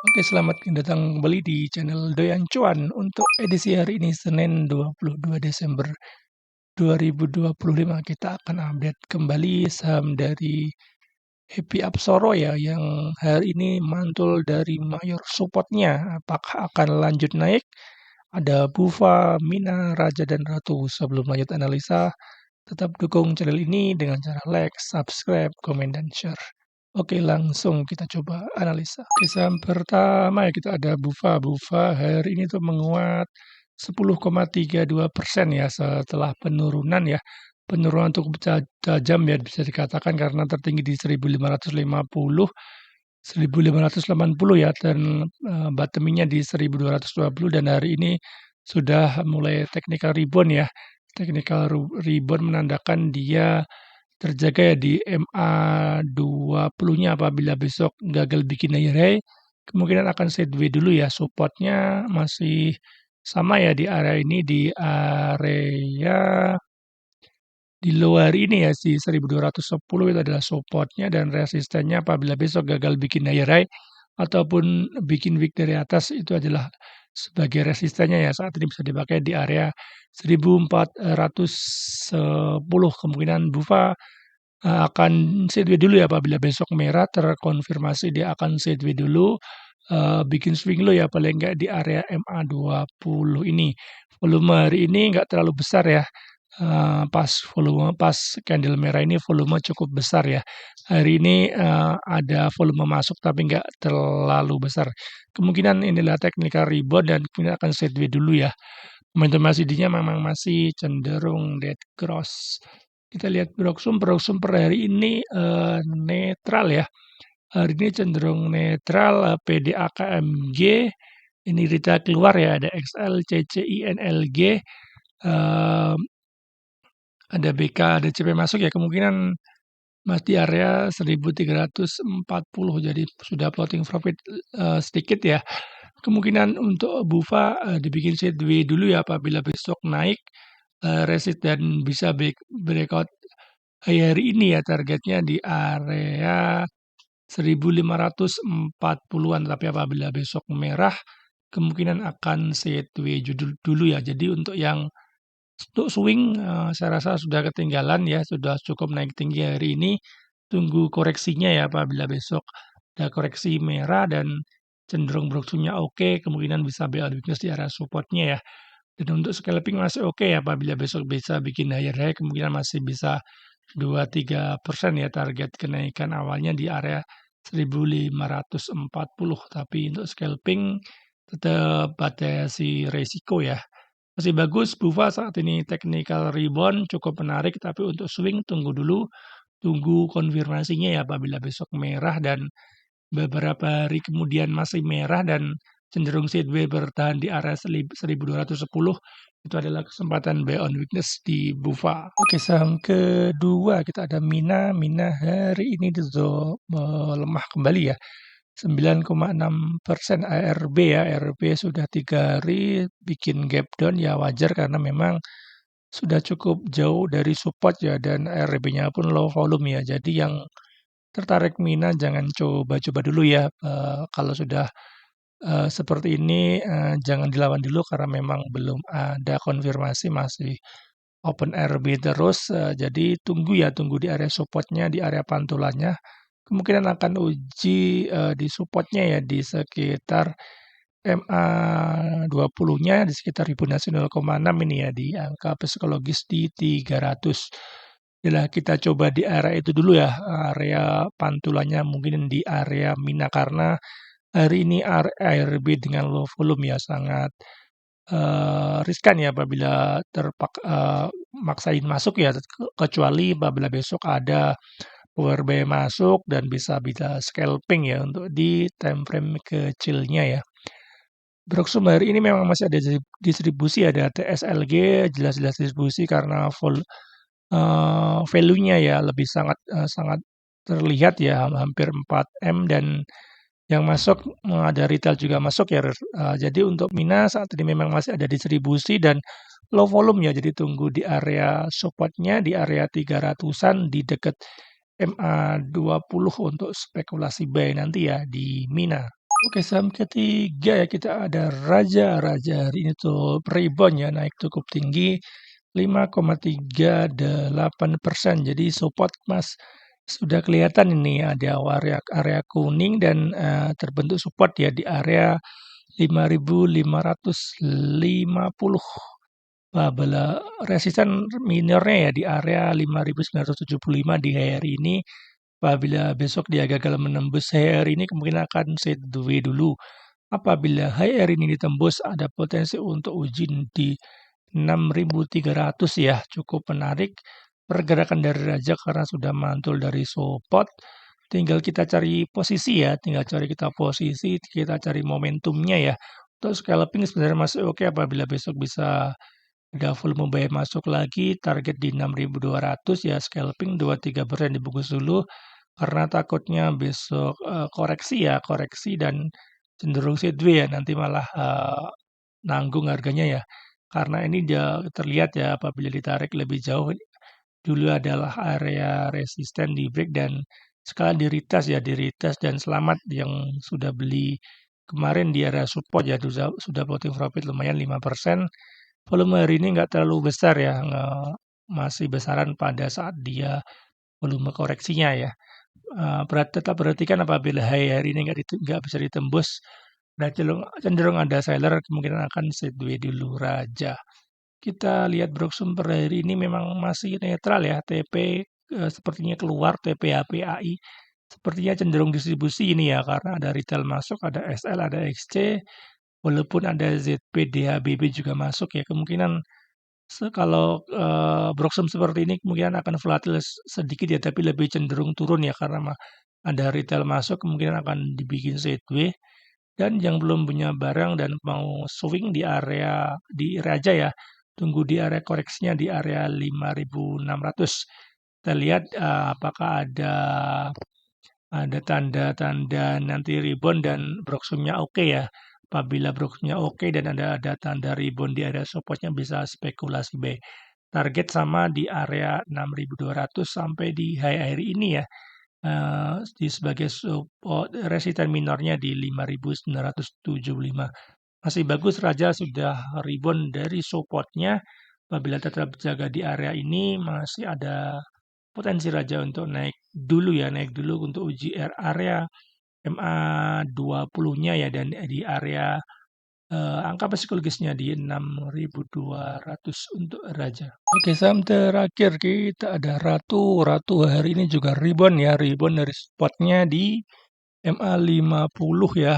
Oke, selamat datang kembali di channel Doyan Cuan. Untuk edisi hari ini Senin 22 Desember 2025 kita akan update kembali saham dari Happy Apsoro ya yang hari ini mantul dari mayor supportnya. Apakah akan lanjut naik? Ada Bufa, Mina, Raja, dan Ratu. Sebelum lanjut analisa, tetap dukung channel ini dengan cara like, subscribe, komen, dan share. Oke, langsung kita coba analisa. Oke, saham pertama ya kita ada Bufa. Bufa hari ini tuh menguat 10,32% ya setelah penurunan ya. Penurunan cukup tajam ya bisa dikatakan karena tertinggi di 1550, 1580 ya dan bottomingnya di 1220 dan hari ini sudah mulai technical rebound ya. Technical rebound menandakan dia terjaga ya di MA20-nya apabila besok gagal bikin higher high, kemungkinan akan sideways dulu ya. Supportnya masih sama ya di area ini, di area di low hari ini ya di 1210 itu adalah supportnya dan resistennya apabila besok gagal bikin higher high ataupun bikin wick dari atas itu adalah sebagai resistennya ya saat ini bisa dipakai di area 1410 kemungkinan Bufa akan sideways dulu ya apabila besok merah terkonfirmasi dia akan sideways dulu, bikin swing low ya paling enggak di area MA20 ini. Volume hari ini enggak terlalu besar ya, pas candle merah ini volume cukup besar ya. Hari ini, ada volume masuk tapi enggak terlalu besar. Kemungkinan inilah technical rebound dan kemudian akan sideways dulu ya. Momentum MACD-nya memang masih cenderung dead cross. Kita lihat Broksum per hari ini netral ya. Hari ini cenderung netral, PDA KMG ini retail keluar ya, ada XL, CCI, NLG, ada BK, ada CP masuk ya, kemungkinan masih di area 1340 jadi sudah floating profit sedikit ya. Kemungkinan untuk Bufa dibikin sideways dulu ya apabila besok naik resisten bisa breakout hari ini ya targetnya di area 1540-an tapi apabila besok merah kemungkinan akan sideways dulu ya. Jadi untuk swing saya rasa sudah ketinggalan ya, sudah cukup naik tinggi hari ini. Tunggu koreksinya ya apabila besok ada koreksi merah dan cenderung broksumnya oke, kemungkinan bisa buy on weakness di area supportnya ya. Dan untuk scalping masih oke ya apabila besok bisa bikin higher high kemungkinan masih bisa 2-3% ya target kenaikan awalnya di area 1540 tapi untuk scalping tetap batasi resiko ya. Masih bagus Bufa saat ini technical rebound cukup menarik tapi untuk swing tunggu dulu, tunggu konfirmasinya ya apabila besok merah dan beberapa hari kemudian masih merah dan cenderung sideways bertahan di area 1210 itu adalah kesempatan buy on weakness di Bufa. Oke, saham kedua kita ada Mina. Mina hari ini tuh melemah kembali ya. 9,6% ARB ya. ARB sudah 3 hari bikin gap down ya wajar karena memang sudah cukup jauh dari support ya dan ARB-nya pun low volume ya. Jadi yang tertarik Mina jangan coba-coba dulu ya. Kalau sudah seperti ini jangan dilawan dulu karena memang belum ada konfirmasi masih open ARB terus. Jadi tunggu di area supportnya, di area pantulannya. Kemungkinan akan uji di supportnya ya di sekitar MA20-nya di sekitar Fibonacci 0,6 ini ya di angka psikologis di 300. Bila kita coba di area itu dulu ya, area pantulannya mungkin di area Mina karena hari ini ARB dengan low volume ya sangat riskan ya apabila maksain masuk ya kecuali apabila besok ada power buy masuk dan bisa scalping ya untuk di time frame kecilnya ya. Broksum hari ini memang masih ada distribusi ada TSLG jelas-jelas distribusi karena value-nya ya lebih sangat terlihat ya hampir 4M dan yang masuk ada retail juga masuk ya. Jadi untuk Mina saat ini memang masih ada distribusi dan low volume ya. Jadi tunggu di area supportnya di area 300-an di dekat MA20 untuk spekulasi buy nanti ya di Mina. Oke, saham ketiga ya kita ada Raja. Raja hari ini tuh rebound ya, naik cukup tinggi 5,38%. Jadi support Mas sudah kelihatan ini ada area kuning dan terbentuk support ya di area 5.550. Bala resisten minornya ya di area 5.975 di hari ini. Apabila besok dia gagal menembus hari ini kemungkinan akan sideways dulu. Apabila hari ini ditembus ada potensi untuk uji di 6.300 ya, cukup menarik pergerakan dari raja karena sudah mantul dari support. Tinggal kita cari posisi ya, kita cari momentumnya ya. Untuk scalping sebenarnya masih oke apabila besok bisa ada volume buy masuk lagi, target di 6.200 ya, scalping 2-3% dibungkus dulu karena takutnya besok koreksi dan cenderung sideways ya, nanti malah nanggung harganya ya. Karena ini dia terlihat ya apabila ditarik lebih jauh dulu adalah area resisten di break dan sekarang di retest dan selamat yang sudah beli kemarin di area support ya sudah floating profit lumayan 5%. Volume hari ini nggak terlalu besar ya, masih besaran pada saat dia volume koreksinya ya. Tetap perhatikan apabila hari ini nggak bisa ditembus dan cenderung ada seller kemungkinan akan sideways dulu raja. Kita lihat Broksum per hari ini memang masih netral ya, TP sepertinya keluar, TP HPAI sepertinya cenderung distribusi ini ya karena ada retail masuk, ada SL, ada XC, walaupun ada ZP, DHBB juga masuk ya kemungkinan kalau Broksum seperti ini kemungkinan akan volatil sedikit ya, tapi lebih cenderung turun ya karena ada retail masuk kemungkinan akan dibikin sideways. Dan yang belum punya barang dan mau swing di raja ya, tunggu di area koreksinya di area 5.600. Kita lihat apakah ada tanda-tanda nanti rebound dan Broksumnya oke ya. Apabila Broksumnya oke dan ada tanda rebound di area supportnya bisa spekulasi buy. Target sama di area 6.200 sampai di high hari ini ya. Di sebagai support resisten minornya di 5.975. Masih bagus raja sudah rebound dari supportnya. Apabila tetap jaga di area ini masih ada potensi raja untuk naik dulu untuk uji area MA20-nya ya dan di area angka psikologisnya di 6.200 untuk raja. Oke, saham terakhir kita ada Ratu. Ratu hari ini juga rebound ya, rebound dari spotnya di MA50 ya,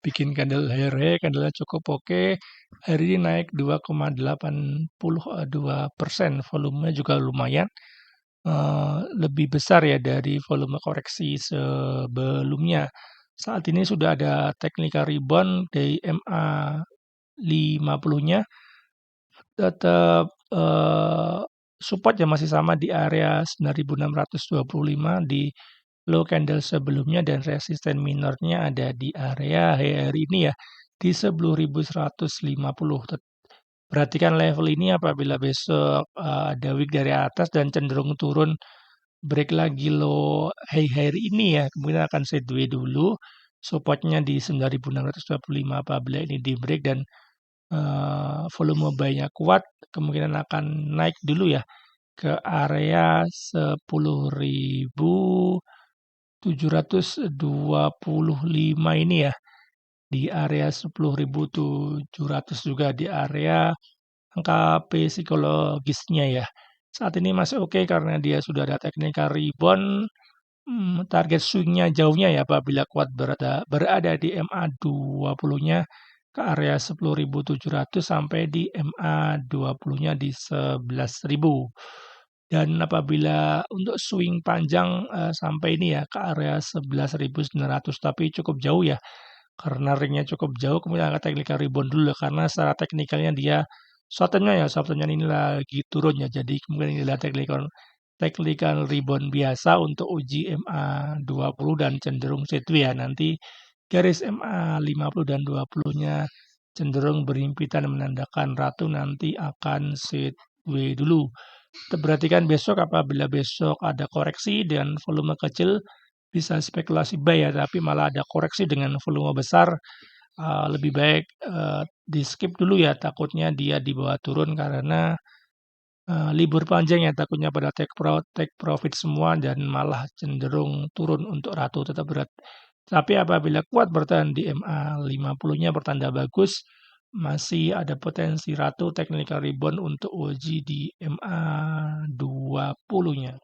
bikin candle high, candlenya cukup oke. Hari ini naik 2,82%, volumenya juga lumayan. Lebih besar ya dari volume koreksi sebelumnya. Saat ini sudah ada technical rebound dari MA50-nya tetap support ya masih sama di area 9.625 di low candle sebelumnya dan resisten minornya ada di area hari ini ya di 10.150. Perhatikan level ini apabila besok ada wick dari atas dan cenderung turun break lagi low hari ini ya kemudian akan sideways dulu, supportnya di 9.625 apabila ini di break dan volume buy-nya kuat kemungkinan akan naik dulu ya ke area 10.725 ini ya, di area 10.700 juga di area angka psikologisnya ya. Saat ini masih oke karena dia sudah ada technical rebound. Target swing-nya jauhnya ya apabila kuat berada di MA20-nya ke area 10.700 sampai di MA20-nya di 11.000. Dan apabila untuk swing panjang sampai ini ya ke area 11.900 tapi cukup jauh ya. Karena ringnya cukup jauh kemudian angka technical rebound dulu karena secara teknikalnya dia short-termnya ini lagi turun ya. Jadi kemudian ini adalah technical rebound biasa untuk uji MA20 dan cenderung sideways ya. Nanti garis MA50 dan 20-nya cenderung berhimpitan menandakan ratu nanti akan sideways dulu. Kita perhatikan besok apabila besok ada koreksi dan volume kecil bisa spekulasi buy ya, tapi malah ada koreksi dengan volume besar, lebih baik, di-skip dulu ya, takutnya dia dibawa turun karena, libur panjang ya, takutnya pada take profit semua dan malah cenderung turun untuk Ratu tetap berat. Tapi apabila kuat bertahan di MA 50-nya pertanda bagus, masih ada potensi Ratu technical rebound untuk OG di MA 20-nya.